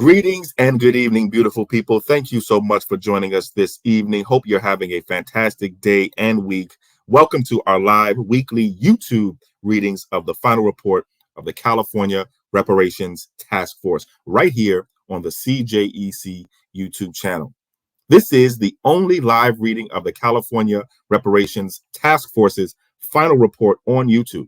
Greetings and good evening, beautiful people. Thank you so much for joining us this evening. Hope you're having a fantastic day and week. Welcome to our live weekly YouTube readings of the final report of the California Reparations Task Force right here on the CJEC YouTube channel. This is the only live reading of the California Reparations Task Force's final report on YouTube.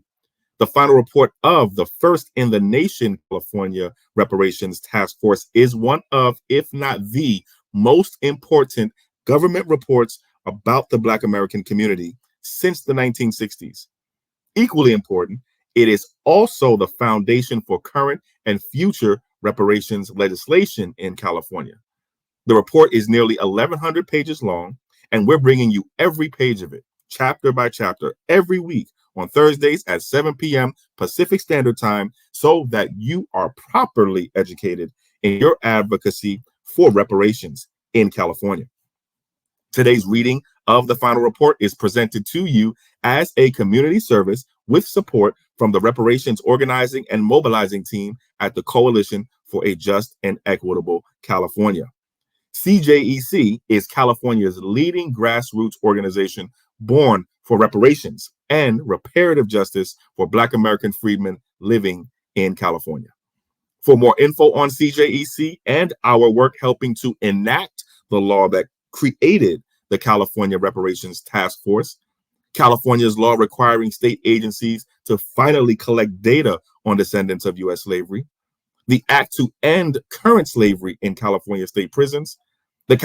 The final report of the first in the nation California Reparations Task Force is one of, if not the most important government reports about the Black American community since the 1960s. Equally important, it is also the foundation for current and future reparations legislation in California. The report is nearly 1,100 pages long, and we're bringing you every page of it, chapter by chapter, every week on Thursdays at 7 p.m. Pacific Standard Time so that you are properly educated in your advocacy for reparations in California. Today's reading of the final report is presented to you as a community service with support from the Reparations Organizing and Mobilizing Team at the Coalition for a Just and Equitable California. CJEC is California's leading grassroots organization born for reparations and reparative justice for Black American freedmen living in California. For more info on CJEC and our work helping to enact the law that created the California Reparations Task Force, California's law requiring state agencies to finally collect data on descendants of U.S. slavery, the act to end current slavery in California state prisons, the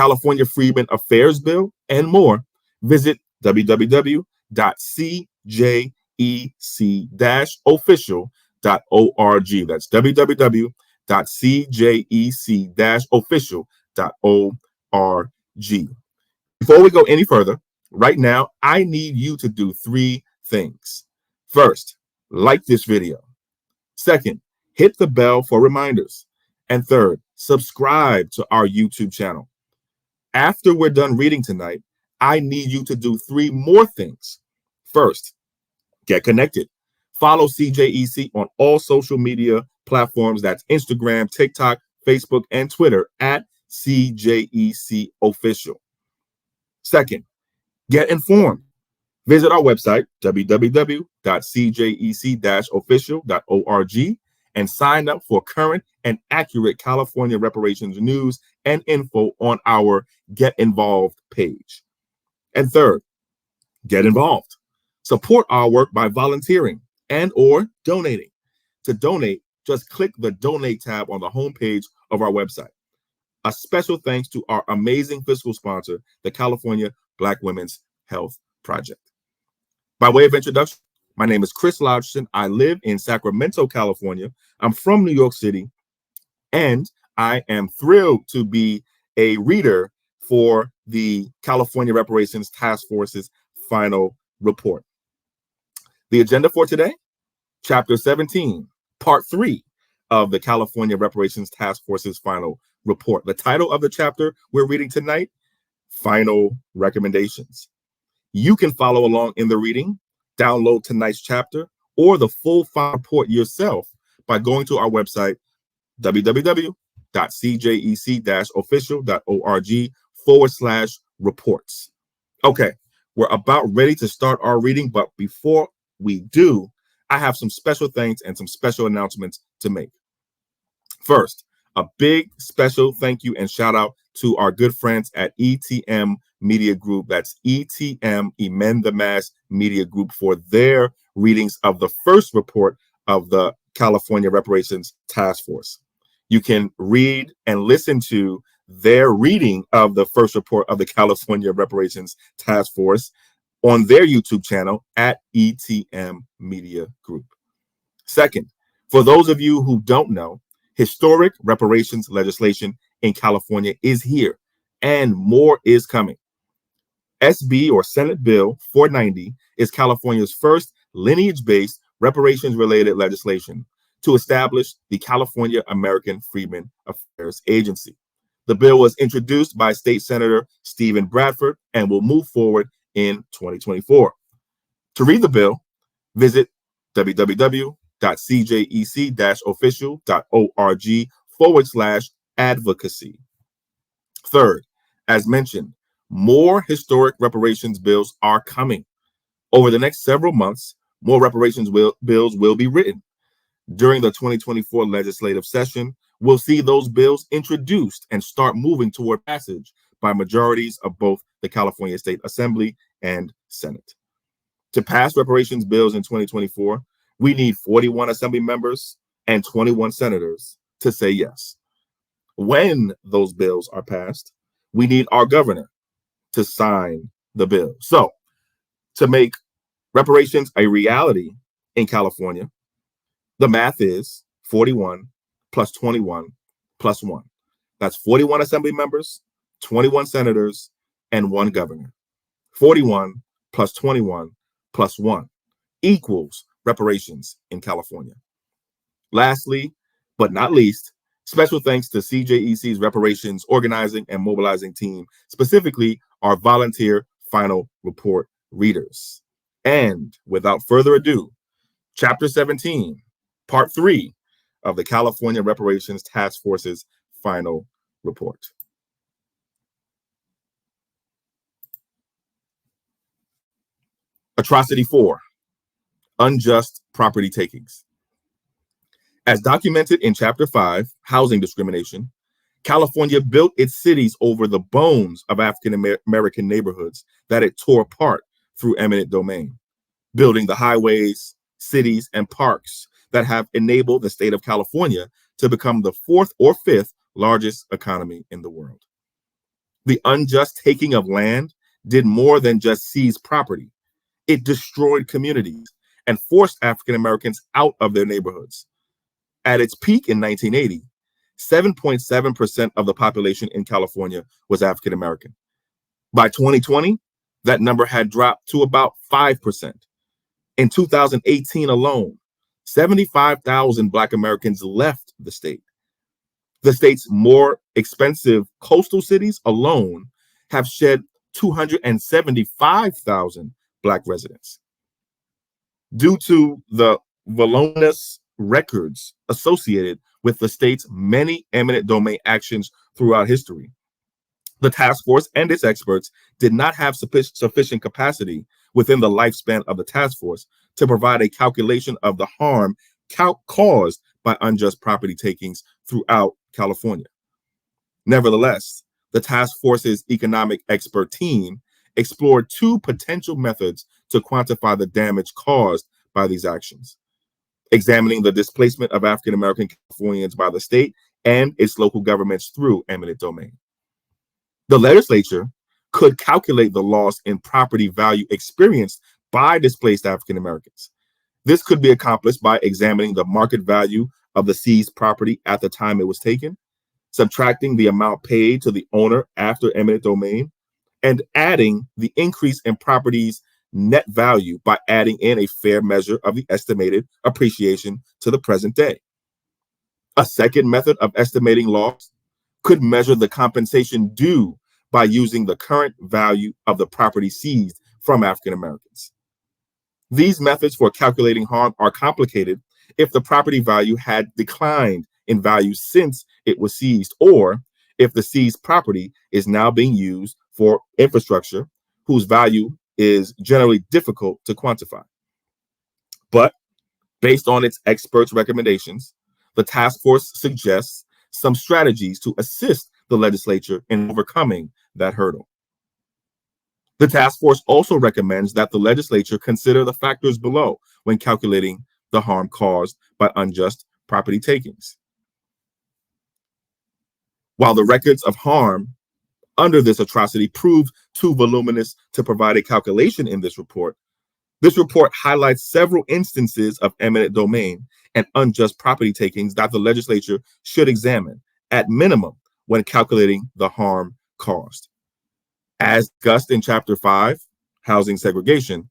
Freedmen Affairs Bill, and more, visit www.cjec-official.org. That's www.cjec-official.org. Before we go any further, right now, I need you to do three things. First, like this video. Second, hit the bell for reminders. And third, subscribe to our YouTube channel. After we're done reading tonight, I need you to do three more things. First, get connected. Follow CJEC on all social media platforms. That's Instagram, TikTok, Facebook, and Twitter at CJEC Official. Second, get informed. Visit our website, www.cjec-official.org, and sign up for current and accurate California reparations news and info on our Get Involved page. And third, get involved. Support our work by volunteering and or donating. To donate, just click the Donate tab on the homepage of our website. A special thanks to our amazing fiscal sponsor, the California Black Women's Health Project. By way of introduction, my name is Chris Lodgson. I live in Sacramento, California. I'm from New York City, and I am thrilled to be a reader for the California Reparations Task Force's final report. The agenda for today, Chapter 17, Part 3 of the California Reparations Task Force's final report. The title of the chapter we're reading tonight, Final Recommendations. You can follow along in the reading, download tonight's chapter, or the full final report yourself by going to our website, www.cjec-official.org/reports. Okay, we're about ready to start our reading, but before we do, I have some special thanks and some special announcements to make. First, a big special thank you and shout out to our good friends at ETM Media Group. That's ETM, Emend the Mass Media Group, for their readings of the first report of the California Reparations Task Force. You can read and listen to their reading of the first report of the California Reparations Task Force on their YouTube channel at ETM Media Group. Second, for those of you who don't know, historic reparations legislation in California is here, and more is coming. SB or Senate Bill 490 is California's first lineage-based reparations-related legislation to establish the California American Freedmen Affairs Agency. The bill was introduced by State Senator Stephen Bradford and will move forward in 2024. To read the bill, visit www.cjec-official.org advocacy. Third, as mentioned, more historic reparations bills are coming. Over the next several months, more bills will be written. During the 2024 legislative session, we'll see those bills introduced and start moving toward passage by majorities of both the California State Assembly and Senate. To pass reparations bills in 2024, we need 41 Assembly members and 21 senators to say yes. When those bills are passed, we need our governor to sign the bill. So, to make reparations a reality in California, the math is 41 plus 21 plus 1. That's 41 Assembly members, 21 senators, and 1 governor. 41 plus 21 plus 1 equals reparations in California. Lastly, but not least, special thanks to CJEC's reparations organizing and mobilizing team, specifically our volunteer final report readers. And without further ado, Chapter 17, Part 3 of the California Reparations Task Force's final report. Atrocity 4, unjust property takings. As documented in Chapter 5, Housing Discrimination, California built its cities over the bones of African American neighborhoods that it tore apart through eminent domain, building the highways, cities, and parks that have enabled the state of California to become the 4th or 5th largest economy in the world. The unjust taking of land did more than just seize property. It destroyed communities and forced African Americans out of their neighborhoods. At its peak in 1980, 7.7% of the population in California was African American. By 2020, that number had dropped to about 5%. In 2018 alone, 75,000 Black Americans left the state. The state's more expensive coastal cities alone have shed 275,000 Black residents. Due to the voluminous records associated with the state's many eminent domain actions throughout history, the task force and its experts did not have sufficient capacity within the lifespan of the task force to provide a calculation of the harm caused by unjust property takings throughout California. Nevertheless, the task force's economic expert team explored 2 potential methods to quantify the damage caused by these actions, examining the displacement of African American Californians by the state and its local governments through eminent domain. The legislature could calculate the loss in property value experienced by displaced African Americans. This could be accomplished by examining the market value of the seized property at the time it was taken, subtracting the amount paid to the owner after eminent domain, and adding the increase in property's net value by adding in a fair measure of the estimated appreciation to the present day. A second method of estimating loss could measure the compensation due by using the current value of the property seized from African Americans. These methods for calculating harm are complicated if the property value had declined in value since it was seized, or if the seized property is now being used for infrastructure whose value is generally difficult to quantify. But based on its experts' recommendations, the task force suggests some strategies to assist the legislature in overcoming that hurdle. The task force also recommends that the legislature consider the factors below when calculating the harm caused by unjust property takings. While the records of harm under this atrocity proved too voluminous to provide a calculation in this report highlights several instances of eminent domain and unjust property takings that the legislature should examine, at minimum, when calculating the harm caused. As discussed in Chapter 5, Housing Segregation,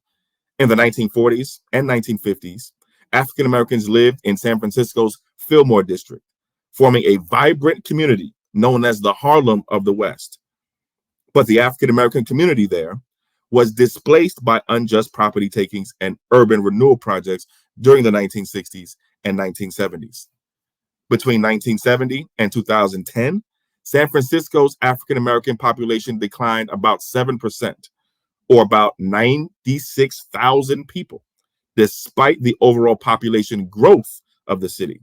in the 1940s and 1950s, African Americans lived in San Francisco's Fillmore district, forming a vibrant community known as the Harlem of the West. But the African American community there was displaced by unjust property takings and urban renewal projects during the 1960s and 1970s. Between 1970 and 2010, San Francisco's African American population declined about 7%, or about 96,000 people, despite the overall population growth of the city.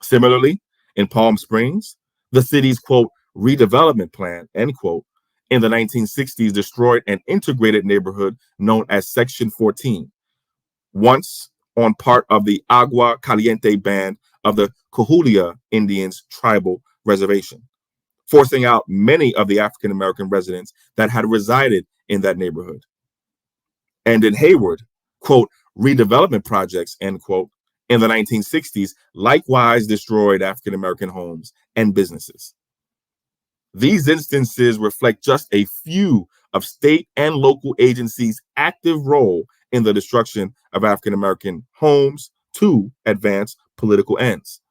Similarly, in Palm Springs, the city's, quote, redevelopment plan, end quote, in the 1960s destroyed an integrated neighborhood known as Section 14, once on part of the Agua Caliente band of the Coahuila Indians tribal reservation, forcing out many of the African American residents that had resided in that neighborhood. And in Hayward, quote, redevelopment projects, end quote, in the 1960s likewise destroyed African American homes and businesses. These instances reflect just a few of state and local agencies' active role in the destruction of African American homes to advance political ends.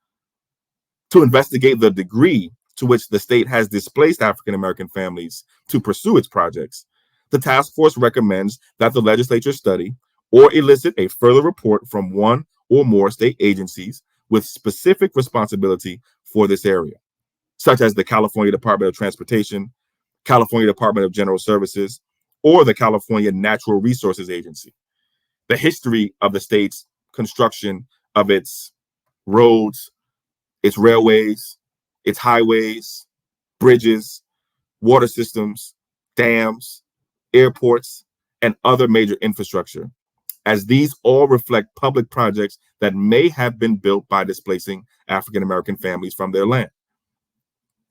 To investigate the degree to which the state has displaced African American families to pursue its projects, the task force recommends that the legislature study or elicit a further report from one or more state agencies with specific responsibility for this area, such as the California Department of Transportation, California Department of General Services, or the California Natural Resources Agency. The history of the state's construction of its roads, its railways, its highways, bridges, water systems, dams, airports, and other major infrastructure, as these all reflect public projects that may have been built by displacing African American families from their land.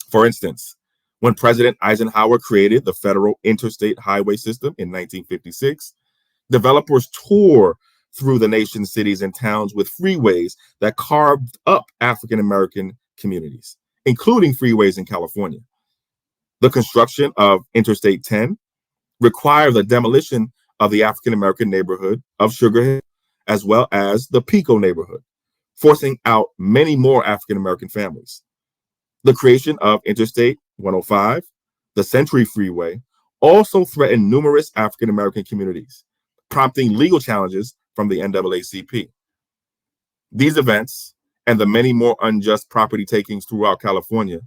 For instance, when President Eisenhower created the federal interstate highway system in 1956, developers tore through the nation's cities and towns with freeways that carved up African American communities, including freeways in California. The construction of Interstate 10 required the demolition of the African American neighborhood of Sugar Hill, as well as the Pico neighborhood, forcing out many more African American families. The creation of Interstate 105, the Century Freeway, also threatened numerous African American communities, prompting legal challenges from the NAACP. These events, and the many more unjust property takings throughout California,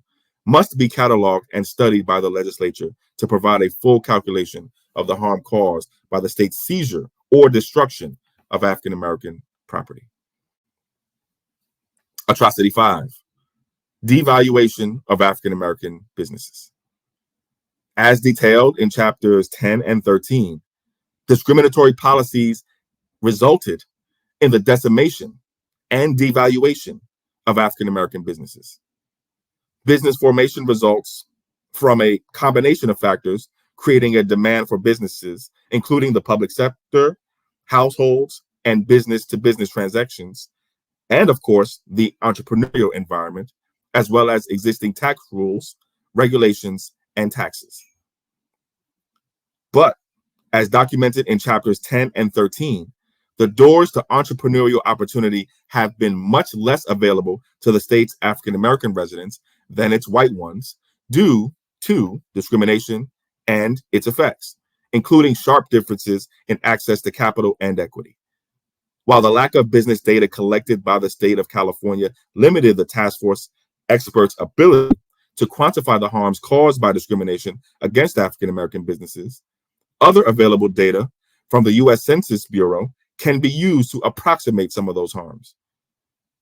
must be cataloged and studied by the legislature to provide a full calculation of the harm caused by the state's seizure or destruction of African American property. Atrocity 5, devaluation of African American businesses. As detailed in chapters 10 and 13, discriminatory policies resulted in the decimation and devaluation of African American businesses. Business formation results from a combination of factors, creating a demand for businesses, including the public sector, households, and business-to-business transactions, and of course, the entrepreneurial environment, as well as existing tax rules, regulations, and taxes. But as documented in chapters 10 and 13, the doors to entrepreneurial opportunity have been much less available to the state's African American residents than its white ones, due to discrimination and its effects, including sharp differences in access to capital and equity. While the lack of business data collected by the state of California limited the task force experts' ability to quantify the harms caused by discrimination against African American businesses, other available data from the U.S. Census Bureau can be used to approximate some of those harms.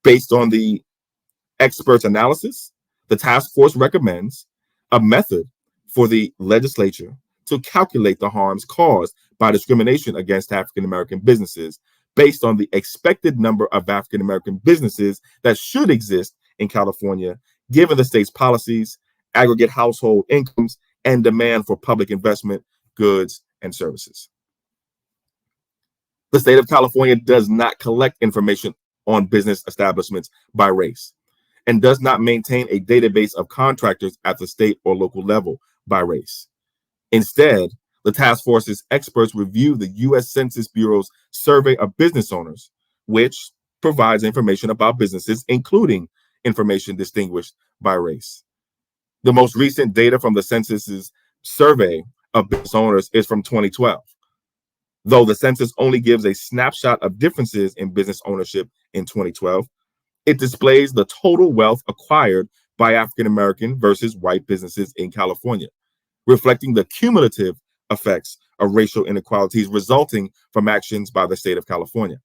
Based on the experts' analysis, the task force recommends a method for the legislature to calculate the harms caused by discrimination against African American businesses based on the expected number of African American businesses that should exist in California, given the state's policies, aggregate household incomes, and demand for public investment, goods, and services. The state of California does not collect information on business establishments by race and does not maintain a database of contractors at the state or local level by race. Instead, the task force's experts review the U.S. Census Bureau's survey of business owners, which provides information about businesses, including information distinguished by race. The most recent data from the census's survey of business owners is from 2012, though the census only gives a snapshot of differences in business ownership in 2012. It displays the total wealth acquired by African American versus white businesses in California, reflecting the cumulative effects of racial inequalities resulting from actions by the state of California.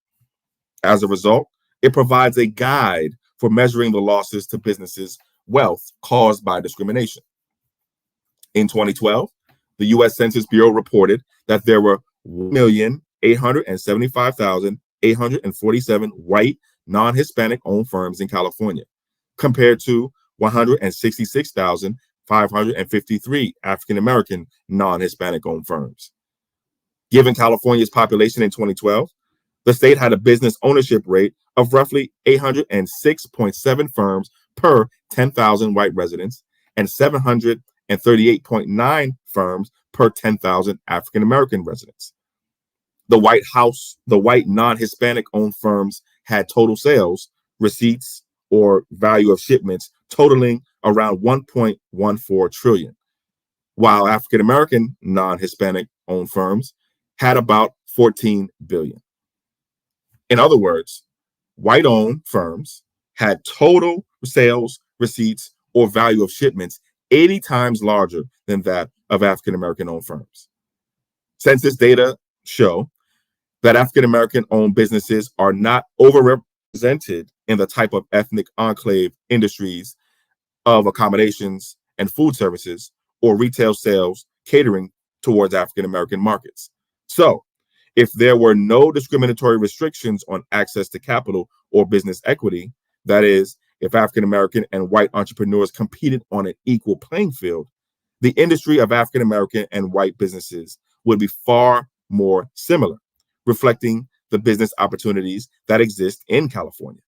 As a result, it provides a guide for measuring the losses to businesses' wealth caused by discrimination. In 2012, the U.S. Census Bureau reported that there were 1,875,847 white, non-Hispanic owned firms in California, compared to 166,553 African American non-Hispanic owned firms. Given California's population in 2012, the state had a business ownership rate of roughly 806.7 firms per 10,000 white residents and 738.9 firms per 10,000 African American residents. The white non-Hispanic owned firms had total sales, receipts, or value of shipments totaling around 1.14 trillion, while African American non-Hispanic owned firms had about 14 billion. In other words, white-owned firms had total sales, receipts, or value of shipments 80 times larger than that of African American owned firms. Census data show that African American owned businesses are not overrepresented in the type of ethnic enclave industries of accommodations and food services or retail sales catering towards African American markets. So, if there were no discriminatory restrictions on access to capital or business equity, that is, if African American and white entrepreneurs competed on an equal playing field, the industry of African American and white businesses would be far more similar, reflecting the business opportunities that exist in California.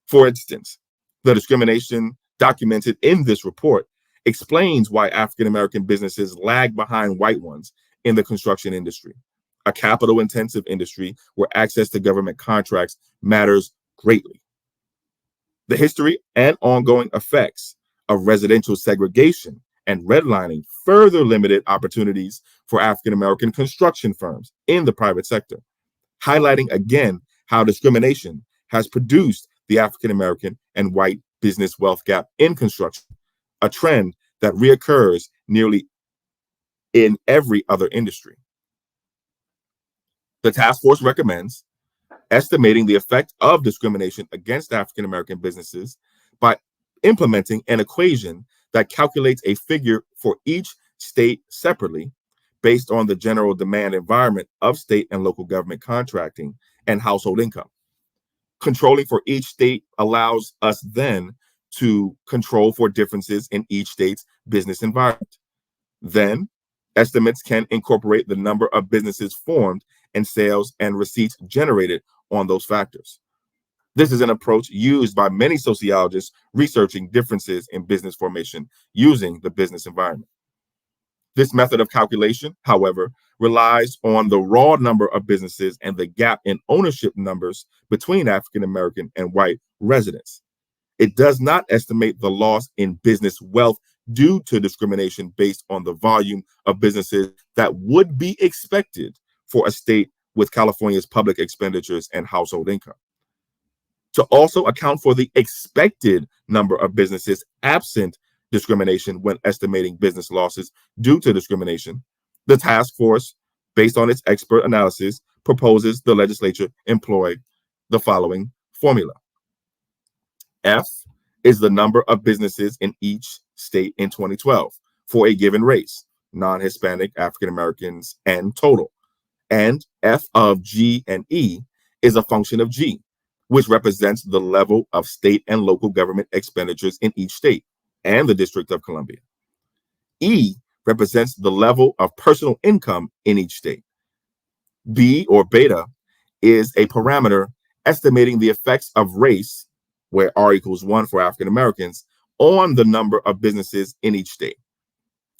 For instance, the discrimination documented in this report explains why African American businesses lag behind white ones in the construction industry, a capital-intensive industry where access to government contracts matters greatly. The history and ongoing effects of residential segregation and redlining further limited opportunities for African American construction firms in the private sector, highlighting again how discrimination has produced the African American and white business wealth gap in construction, a trend that reoccurs nearly in every other industry. The task force recommends estimating the effect of discrimination against African American businesses by implementing an equation that calculates a figure for each state separately based on the general demand environment of state and local government contracting and household income. Controlling for each state allows us then to control for differences in each state's business environment. Then, estimates can incorporate the number of businesses formed and sales and receipts generated on those factors. This is an approach used by many sociologists researching differences in business formation using the business environment. This method of calculation, however, relies on the raw number of businesses and the gap in ownership numbers between African American and white residents. It does not estimate the loss in business wealth due to discrimination based on the volume of businesses that would be expected for a state with California's public expenditures and household income. To also account for the expected number of businesses absent discrimination when estimating business losses due to discrimination, the task force, based on its expert analysis, proposes the legislature employ the following formula. F is the number of businesses in each state in 2012 for a given race, non-Hispanic, African Americans, and total. And F of G and E is a function of G, which represents the level of state and local government expenditures in each state and the District of Columbia. E represents the level of personal income in each state. B, or beta, is a parameter estimating the effects of race, where R equals 1 for African Americans, on the number of businesses in each state.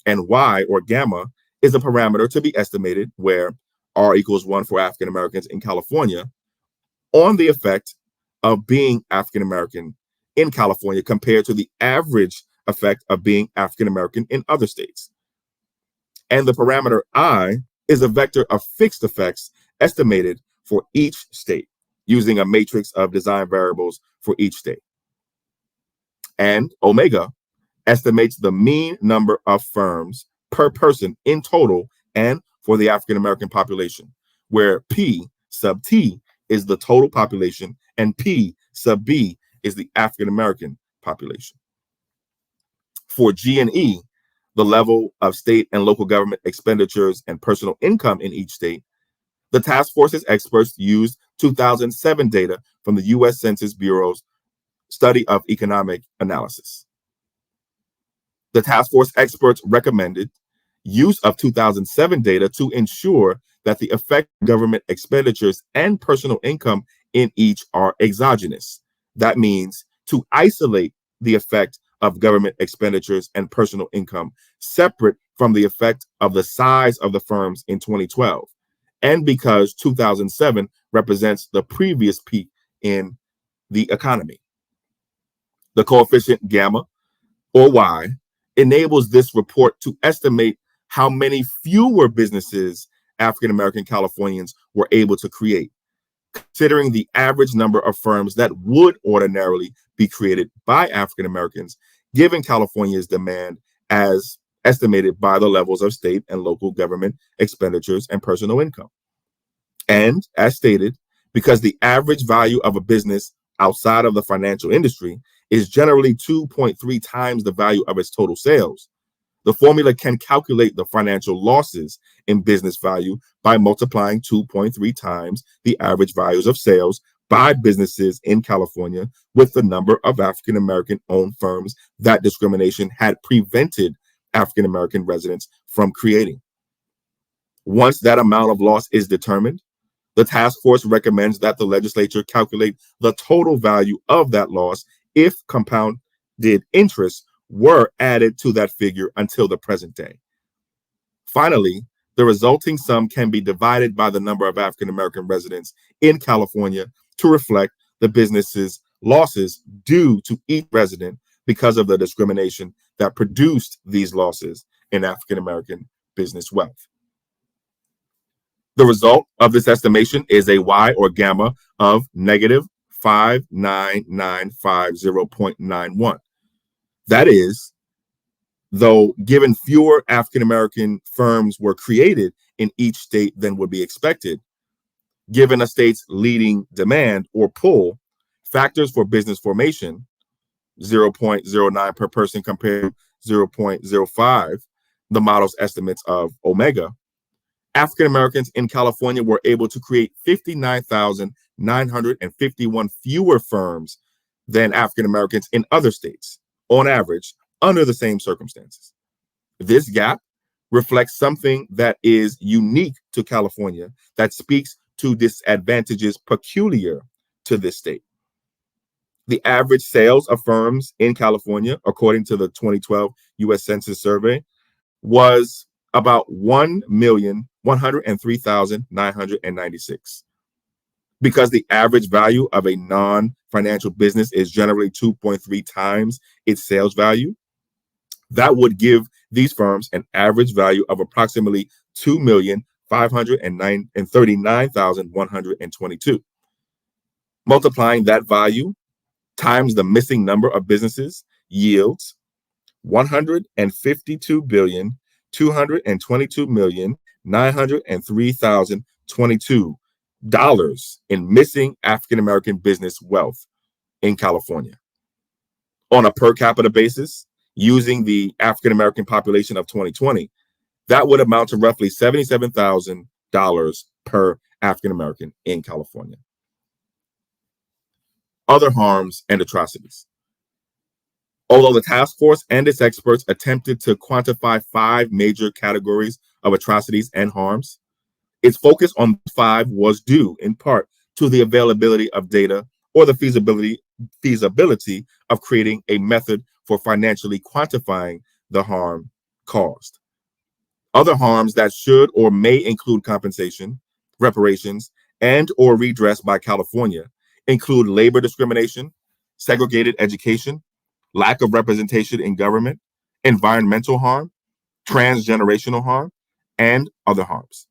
And Y, or gamma, is a parameter to be estimated, where R equals 1 for African Americans in California, on the effect of being African American in California compared to the average effect of being African American in other states. And the parameter I is a vector of fixed effects estimated for each state using a matrix of design variables for each state. And Omega estimates the mean number of firms per person in total and for the African American population, where P sub T is the total population and P sub B is the African American population. For G and E, the level of state and local government expenditures and personal income in each state, the task force's experts used 2007 data from the U.S. Census Bureau's study of economic analysis. The task force experts recommended use of 2007 data to ensure that the effect of government expenditures and personal income in each are exogenous. That means to isolate the effect of government expenditures and personal income separate from the effect of the size of the firms in 2012. And because 2007 represents the previous peak in the economy. The coefficient gamma, or Y, enables this report to estimate how many fewer businesses African American Californians were able to create, considering the average number of firms that would ordinarily be created by African Americans, given California's demand as estimated by the levels of state and local government expenditures and personal income. And as stated, because the average value of a business outside of the financial industry is generally 2.3 times the value of its total sales, the formula can calculate the financial losses in business value by multiplying 2.3 times the average values of sales by businesses in California with the number of African American owned firms that discrimination had prevented African American residents from creating. Once that amount of loss is determined, the task force recommends that the legislature calculate the total value of that loss if compounded interest were added to that figure until the present day. Finally, the resulting sum can be divided by the number of African American residents in California to reflect the business's losses due to each resident because of the discrimination that produced these losses in African American business wealth. The result of this estimation is a Y, or gamma, of negative 59950.91. That is, though given fewer African American firms were created in each state than would be expected, given a state's leading demand or pull, factors for business formation, 0.09 per person compared to 0.05, the model's estimates of Omega, African Americans in California were able to create 59,951 fewer firms than African Americans in other states, on average, under the same circumstances. This gap reflects something that is unique to California that speaks to disadvantages peculiar to this state. The average sales of firms in California, according to the 2012 U.S. Census survey, was about 1,103,996. Because the average value of a non-financial business is generally 2.3 times its sales value, that would give these firms an average value of approximately 2,539,122. Multiplying that value times the missing number of businesses yields $152,222,903,022 in missing African American business wealth in California. On a per capita basis, using the African American population of 2020, that would amount to roughly $77,000 per African American in California. Other harms and atrocities. Although the task force and its experts attempted to quantify 5 major categories of atrocities and harms, its focus on 5 was due in part to the availability of data or the feasibility of creating a method for financially quantifying the harm caused. Other harms that should or may include compensation, reparations, and or redress by California include labor discrimination, segregated education, lack of representation in government, environmental harm, transgenerational harm, and other harms.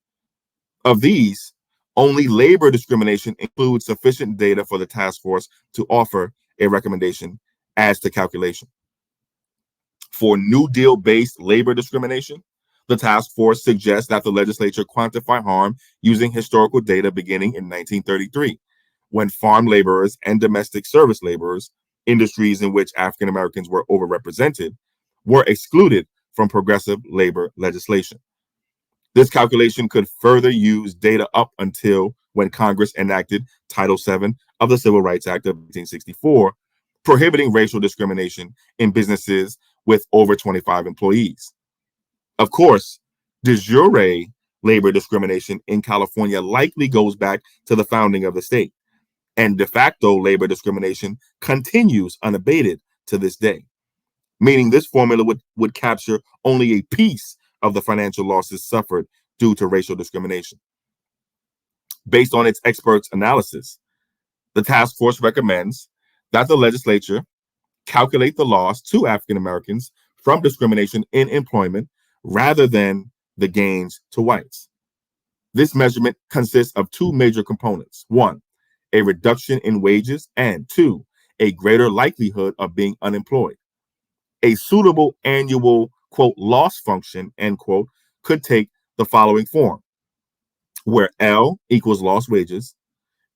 Of these, Only labor discrimination includes sufficient data for the task force to offer a recommendation as to calculation. For New Deal-based labor discrimination, the task force suggests that the legislature quantify harm using historical data beginning in 1933, when farm laborers and domestic service laborers, industries in which African Americans were overrepresented, were excluded from progressive labor legislation. This calculation could further use data up until when Congress enacted Title VII of the Civil Rights Act of 1864, prohibiting racial discrimination in businesses with over 25 employees. Of course, de jure labor discrimination in California likely goes back to the founding of the state, and de facto labor discrimination continues unabated to this day, meaning this formula would capture only a piece of the financial losses suffered due to racial discrimination. Based on its experts' analysis, the task force recommends that the legislature calculate the loss to African Americans from discrimination in employment rather than the gains to whites. This measurement consists of two major components. One, a reduction in wages, and two, a greater likelihood of being unemployed. A suitable annual, quote, loss function, end quote, could take the following form, where L equals lost wages,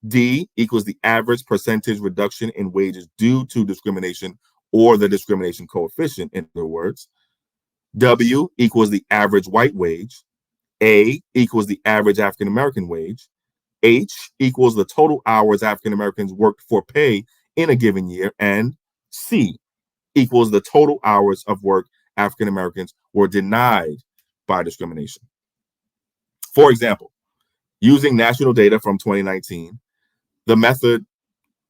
D equals the average percentage reduction in wages due to discrimination or the discrimination coefficient, in other words. W equals the average white wage. A equals the average African American wage. H equals the total hours African Americans worked for pay in a given year. And C equals the total hours of work African Americans were denied by discrimination. For example, using national data from 2019, the method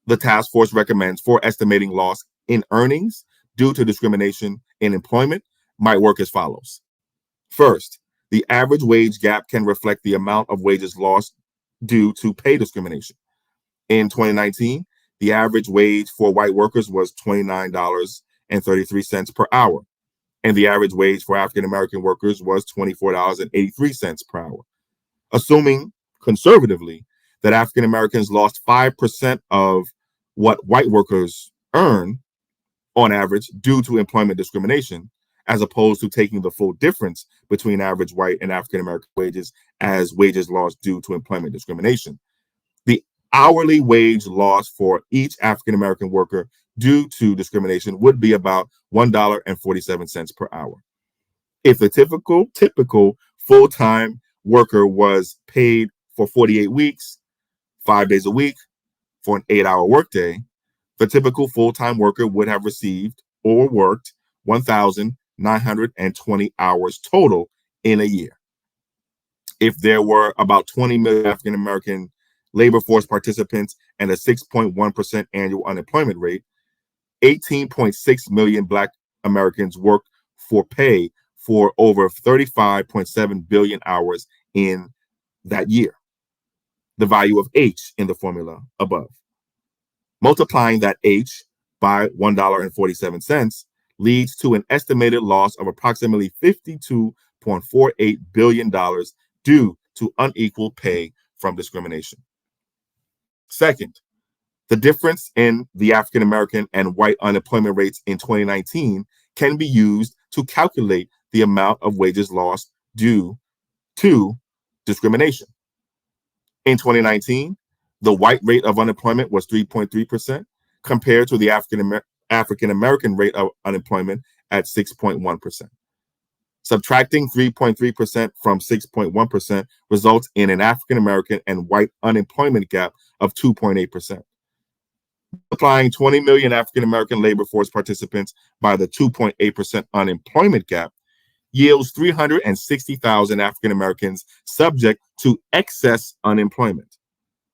the task force recommends for estimating loss in earnings due to discrimination in employment might work as follows. First, the average wage gap can reflect the amount of wages lost due to pay discrimination. In 2019, the average wage for white workers was $29.33 per hour, and the average wage for African American workers was $24.83 per hour. Assuming conservatively that African Americans lost 5% of what white workers earn on average due to employment discrimination, as opposed to taking the full difference between average white and African American wages as wages lost due to employment discrimination. The hourly wage loss for each African American worker due to discrimination would be about $1.47 per hour. If the typical full-time worker was paid for 48 weeks, 5 days a week, for an 8-hour workday, the typical full-time worker would have received or worked 1,920 hours total in a year. If there were about 20 million African American labor force participants and a 6.1% annual unemployment rate, 18.6 million Black Americans worked for pay for over 35.7 billion hours in that year. The value of H in the formula above. Multiplying that H by $1.47 leads to an estimated loss of approximately $52.48 billion due to unequal pay from discrimination. Second, the difference in the African American and white unemployment rates in 2019 can be used to calculate the amount of wages lost due to discrimination. In 2019, the white rate of unemployment was 3.3% compared to the African American rate of unemployment at 6.1%. Subtracting 3.3% from 6.1% results in an African American and white unemployment gap of 2.8%. Multiplying 20 million African American labor force participants by the 2.8% unemployment gap yields 360,000 African Americans subject to excess unemployment.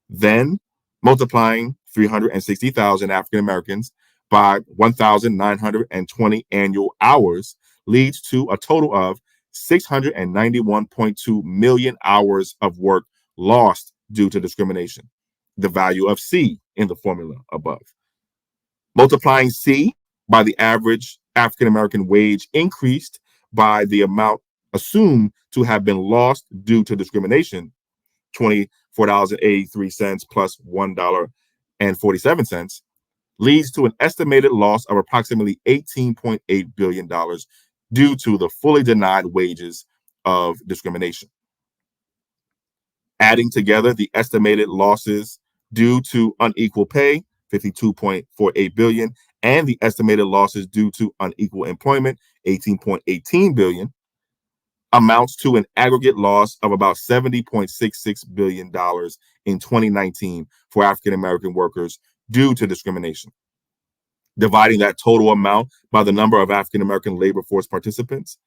Then, multiplying 360,000 African Americans by 1,920 annual hours leads to a total of 691.2 million hours of work lost due to discrimination. The value of C in the formula above. Multiplying C by the average African American wage increased by the amount assumed to have been lost due to discrimination $24.83 plus $1.47, leads to an estimated loss of approximately $18.8 billion due to the fully denied wages of discrimination. Adding together the estimated losses due to unequal pay, $52.48 billion, and the estimated losses due to unequal employment, $18.18 billion, amounts to an aggregate loss of about $70.66 billion in 2019 for African American workers due to discrimination. Dividing that total amount by the number of African American labor force participants,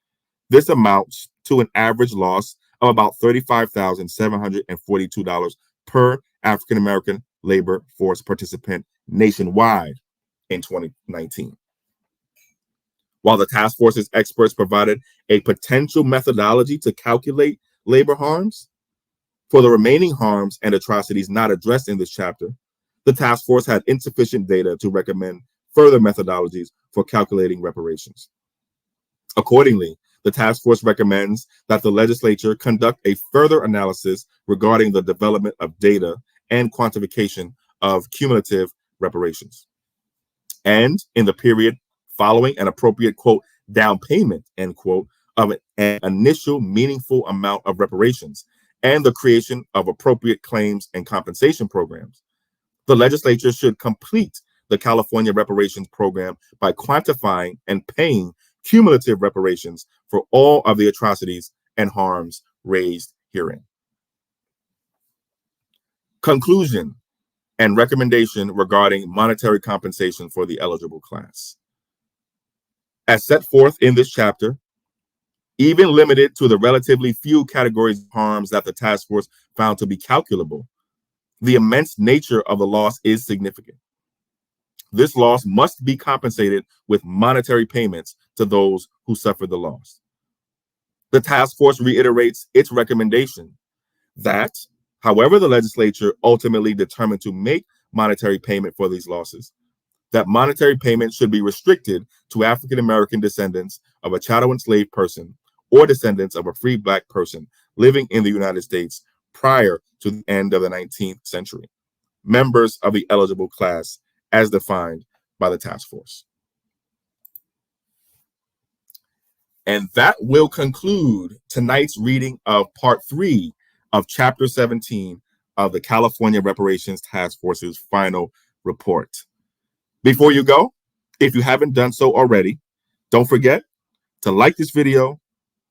this amounts to an average loss of about $35,742 per African American labor force participant nationwide in 2019. While the task force's experts provided a potential methodology to calculate labor harms, for the remaining harms and atrocities not addressed in this chapter, the task force had insufficient data to recommend further methodologies for calculating reparations. Accordingly, the task force recommends that the legislature conduct a further analysis regarding the development of data and quantification of cumulative reparations. And in the period following an appropriate, quote, down payment, end quote, of an initial meaningful amount of reparations and the creation of appropriate claims and compensation programs, the legislature should complete the California reparations program by quantifying and paying cumulative reparations for all of the atrocities and harms raised herein. Conclusion and recommendation regarding monetary compensation for the eligible class. As set forth in this chapter, even limited to the relatively few categories of harms that the task force found to be calculable, the immense nature of the loss is significant. This loss must be compensated with monetary payments to those who suffered the loss. The task force reiterates its recommendation that, however the legislature ultimately determined to make monetary payment for these losses, that monetary payment should be restricted to African American descendants of a chattel enslaved person or descendants of a free Black person living in the United States prior to the end of the 19th century, members of the eligible class as defined by the task force. And that will conclude tonight's reading of part 3 of chapter 17 of the California Reparations Task Force's final report. Before you go, if you haven't done so already, don't forget to like this video,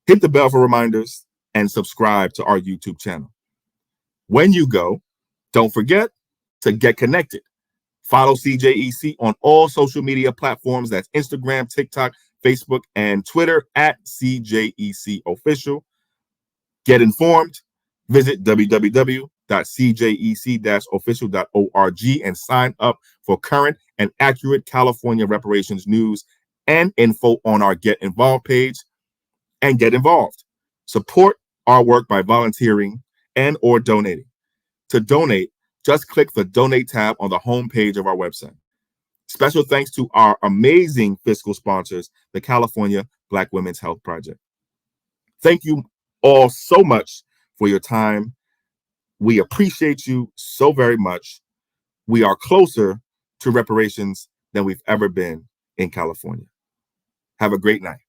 hit the bell for reminders, and subscribe to our YouTube channel. When you go, don't forget to get connected. Follow CJEC on all social media platforms. That's Instagram, TikTok, Facebook, and Twitter at CJEC Official. Get informed. Visit www.cjec-official.org and sign up for current and accurate California reparations news and info on our Get Involved page. And get involved. Support our work by volunteering and or donating. To donate, just click the Donate tab on the homepage of our website. Special thanks to our amazing fiscal sponsors, the California Black Women's Health Project. Thank you all so much for your time. We appreciate you so very much. We are closer to reparations than we've ever been in California. Have a great night.